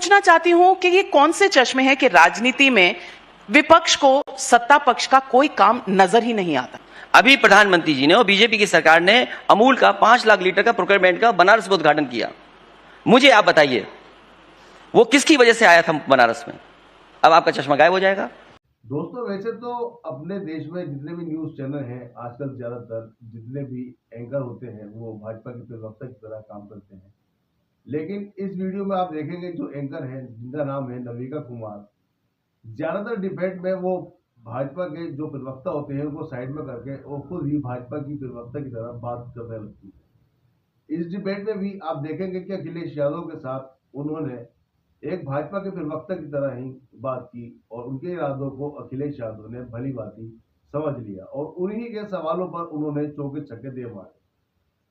पूछना चाहती हूं कि ये कौन से चश्मे हैं कि राजनीति में विपक्ष को सत्ता पक्ष का कोई काम नजर ही नहीं आता। अभी प्रधानमंत्री जी ने और बीजेपी की सरकार ने अमूल का 5 लाख लीटर का प्रोक्योरमेंट का बनारस में उद्घाटन किया। मुझे आप बताइए वो किसकी वजह से आया था बनारस में? अब आपका चश्मा गायब हो जाएगा। दोस्तों, वैसे तो अपने देश में जितने भी न्यूज चैनल हैं आजकल ज्यादातर जितने भी एंकर होते हैं वो भाजपा के प्रवक्ता की तरह काम करते हैं, लेकिन इस वीडियो में आप देखेंगे जो एंकर हैं जिनका नाम है नविका कुमार, ज्यादातर डिबेट में वो भाजपा के जो प्रवक्ता होते हैं उनको साइड में करके वो खुद ही भाजपा की प्रवक्ता की तरह बात करने लगती है। इस डिबेट में भी आप देखेंगे कि अखिलेश यादव के साथ उन्होंने एक भाजपा के प्रवक्ता की तरह ही बात की और उनके इरादों को अखिलेश यादव ने भली भांति समझ लिया और उन्हीं के सवालों पर उन्होंने चौके छक्के दे मारे।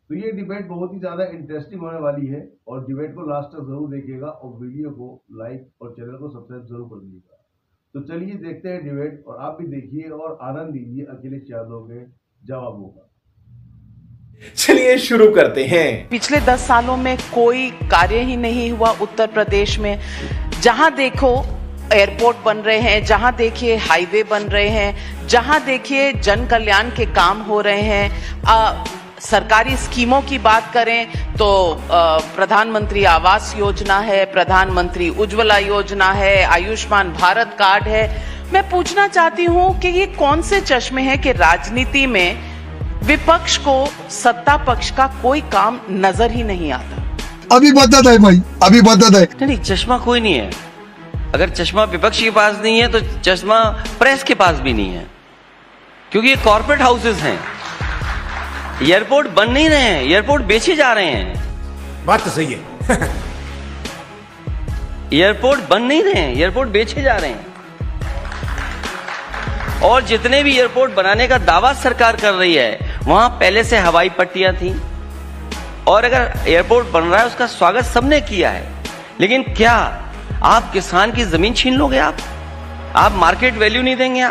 तो ये डिबेट बहुत ही ज्यादा इंटरेस्टिंग होने वाली है और डिबेट को लास्ट तक जरूर देखिएगा और वीडियो को लाइक और चैनल को सब्सक्राइब जरूर कर दीजिएगा। तो चलिए देखते हैं डिबेट और आप भी देखिए और आनंद लीजिए अखिलेश यादव के जवाबों का। चलिए शुरू करते हैं। पिछले 10 सालों में कोई कार्य ही नहीं हुआ उत्तर प्रदेश में। जहां देखो एयरपोर्ट बन रहे हैं, जहां देखिए हाईवे बन रहे हैं, जहां देखिए जन कल्याण के काम हो रहे हैं। सरकारी स्कीमों की बात करें तो प्रधानमंत्री आवास योजना है, प्रधानमंत्री उज्ज्वला योजना है, आयुष्मान भारत कार्ड है। मैं पूछना चाहती हूं कि ये कौन से चश्मे हैं कि राजनीति में विपक्ष को सत्ता पक्ष का कोई काम नजर ही नहीं आता। अभी बदत है भाई, अभी बदत है। नहीं, चश्मा कोई नहीं है। अगर चश्मा विपक्ष के पास नहीं है तो चश्मा प्रेस के पास भी नहीं है, क्योंकि ये कॉर्पोरेट हाउसेस हैं। एयरपोर्ट बन नहीं रहे हैं, एयरपोर्ट बेचे जा रहे हैं। बात तो सही है। एयरपोर्ट बन नहीं रहे हैं, एयरपोर्ट बेचे जा रहे हैं। और जितने भी एयरपोर्ट बनाने का दावा सरकार कर रही है वहां पहले से हवाई पट्टियां थी और अगर एयरपोर्ट बन रहा है उसका स्वागत सबने किया है। लेकिन क्या आप किसान की जमीन छीन लोगे? आप मार्केट वैल्यू नहीं देंगे?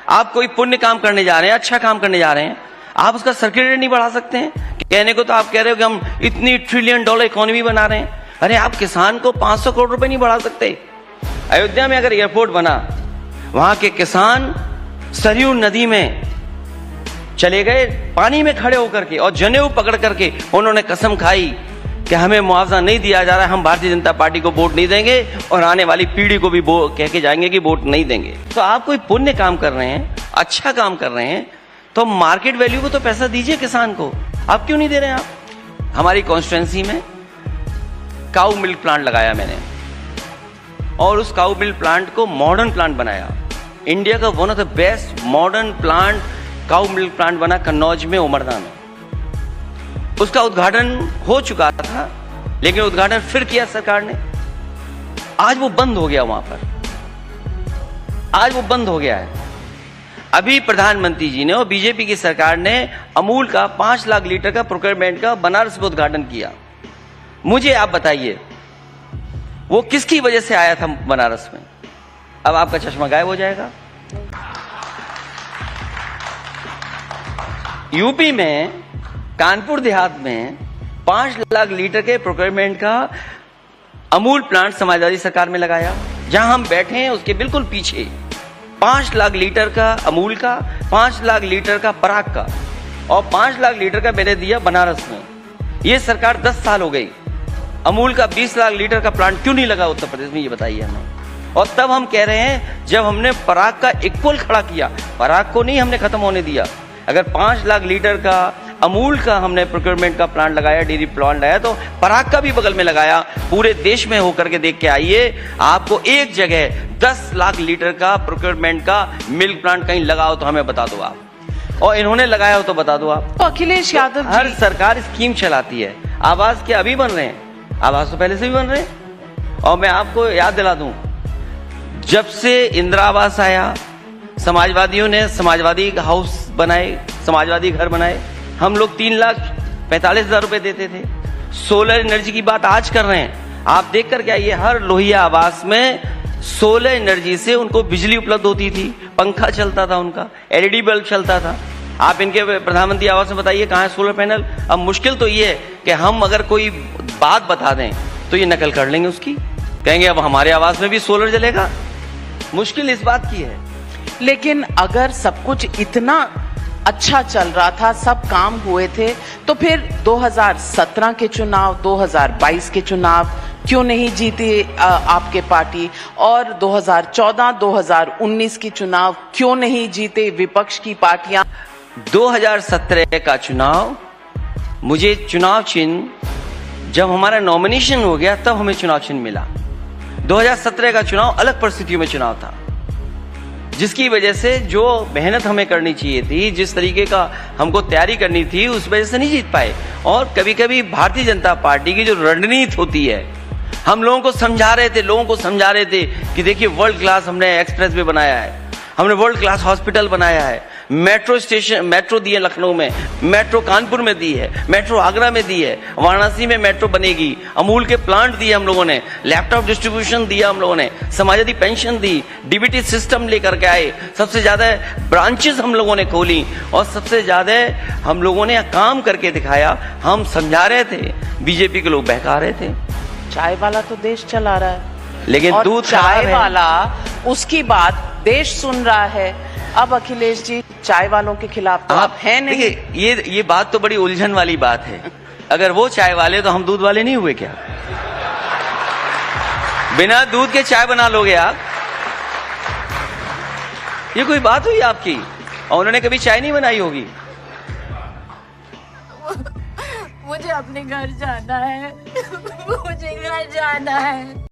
आप कोई पुण्य काम करने जा रहे हैं, अच्छा काम करने जा रहे हैं, आप उसका सर्किट रेट नहीं बढ़ा सकते हैं? कहने को तो आप कह रहे हो कि हम इतनी $1 ट्रिलियन इकोनॉमी बना रहे हैं। अरे आप किसान को 500 करोड़ रुपए नहीं बढ़ा सकते? अयोध्या में अगर एयरपोर्ट बना, वहां के किसान सरयू नदी में चले गए, पानी में खड़े होकर के और जनेऊ पकड़ करके उन्होंने कसम खाई कि हमें मुआवजा नहीं दिया जा रहा है, हम भारतीय जनता पार्टी को वोट नहीं देंगे और आने वाली पीढ़ी को भी कह के जाएंगे कि वोट नहीं देंगे। तो आप कोई पुण्य काम कर रहे हैं, अच्छा काम कर रहे हैं, तो मार्केट वैल्यू को तो पैसा दीजिए किसान को। आप क्यों नहीं दे रहे हैं? आप हमारी कॉन्स्टिट्यूएंसी में काऊ मिल्क प्लांट लगाया मैंने और उस काऊ मिल्क प्लांट को मॉडर्न प्लांट बनाया। इंडिया का one of the best modern plant cow milk plant बना कन्नौज में, उमरदा में। उसका उद्घाटन हो चुका था लेकिन उद्घाटन फिर किया सरकार ने। आज वो बंद हो गया, वहां पर आज वो बंद हो गया है। अभी प्रधानमंत्री जी ने और बीजेपी की सरकार ने अमूल का 5 लाख लीटर का प्रोक्योरमेंट का बनारस में उद्घाटन किया। मुझे आप बताइए वो किसकी वजह से आया था बनारस में? अब आपका चश्मा गायब हो जाएगा। यूपी में कानपुर देहात में 5 लाख लीटर के प्रोक्योरमेंट का अमूल प्लांट समाजवादी सरकार में लगाया। जहां हम बैठे हैं उसके बिल्कुल पीछे 5 लाख लीटर का अमूल का, 5 लाख लीटर का पराग का और 5 लाख लीटर का मैंने दिया बनारस में। यह सरकार 10 साल हो गई। अमूल का 20 लाख लीटर का प्लांट क्यों नहीं लगा उत्तर प्रदेश में, ये बताइए हमें। और तब हम कह रहे हैं जब हमने पराग का इक्वल खड़ा किया, पराग को नहीं हमने खत्म होने दिया। अगर 5 लाख लीटर का अमूल का हमने प्रोक्योरमेंट का प्लांट लगाया, डेयरी प्लांट लगाया, तो पराग का भी बगल में लगाया। पूरे देश में होकर के देख के आइए, आपको एक जगह 10 लाख लीटर का प्रोक्योरमेंट का मिल्क प्लांट कहीं लगाओ तो हमें बता दो आप, और इन्होंने लगाया हो तो बता दो आप। तो अखिलेश यादव हर सरकार स्कीम चलाती है। आवास के अभी बन रहे हैं, आवास तो पहले से भी बन रहे हैं। और मैं आपको याद दिला दूं, जब से इंदिरा आवास आया, समाजवादियों ने समाजवादी हाउस बनाए, समाजवादी घर बनाए। हम लोग 3,45,000 रुपए देते थे। सोलर एनर्जी की बात आज कर रहे हैं। आप देख कर क्या, ये हर लोहिया आवास में सोलर एनर्जी से उनको बिजली उपलब्ध होती थी, पंखा चलता था उनका, LED बल्ब चलता था। आप इनके प्रधानमंत्री आवास में बताइए कहाँ है सोलर पैनल। अब मुश्किल तो ये है कि हम अगर कोई बात बता दें तो ये नकल कर लेंगे उसकी। कहेंगे अब हमारे आवास में भी सोलर जलेगा। मुश्किल इस बात की है। लेकिन अगर सब कुछ इतना अच्छा चल रहा था, सब काम हुए थे, तो फिर 2017 के चुनाव, 2022 के चुनाव क्यों नहीं जीती आपके पार्टी? और 2014, 2019 की चुनाव क्यों नहीं जीते विपक्ष की पार्टियां? 2017 का चुनाव, मुझे चुनाव चिन्ह जब हमारा नॉमिनेशन हो गया तब हमें चुनाव चिन्ह मिला। 2017 का चुनाव अलग परिस्थितियों में चुनाव था, जिसकी वजह से जो मेहनत हमें करनी चाहिए थी, जिस तरीके का हमको तैयारी करनी थी, उस वजह से नहीं जीत पाए। और कभी कभी भारतीय जनता पार्टी की जो रणनीति होती है, हम लोगों को समझा रहे थे कि देखिए वर्ल्ड क्लास हमने एक्सप्रेस वे बनाया है, हमने वर्ल्ड क्लास हॉस्पिटल बनाया है, मेट्रो दी है लखनऊ में, मेट्रो कानपुर में दी है, मेट्रो आगरा में दी है, वाराणसी में मेट्रो बनेगी, अमूल के प्लांट दिए हम लोगों ने, लैपटॉप डिस्ट्रीब्यूशन दिया हम लोगों ने, समाजवादी पेंशन दी, डीबीटी सिस्टम लेकर के आए, सबसे ज्यादा ब्रांचेस हम लोगों ने खोली और सबसे ज्यादा हम लोगों ने काम करके दिखाया। हम समझा रहे थे, बीजेपी के लोग बहका रहे थे। चाय वाला तो देश चला रहा है, लेकिन और दूध चाय वाला उसकी बात देश सुन रहा है। अब अखिलेश जी, चाय वालों के खिलाफ तो आप हैं नहीं। देखिए, ये बात तो बड़ी उलझन वाली बात है। अगर वो चाय वाले तो हम दूध वाले नहीं हुए क्या? बिना दूध के चाय बना लोगे आप? ये कोई बात हुई आपकी? और उन्होंने कभी चाय नहीं बनाई होगी। मुझे अपने घर जाना है। मुझे घर जाना है।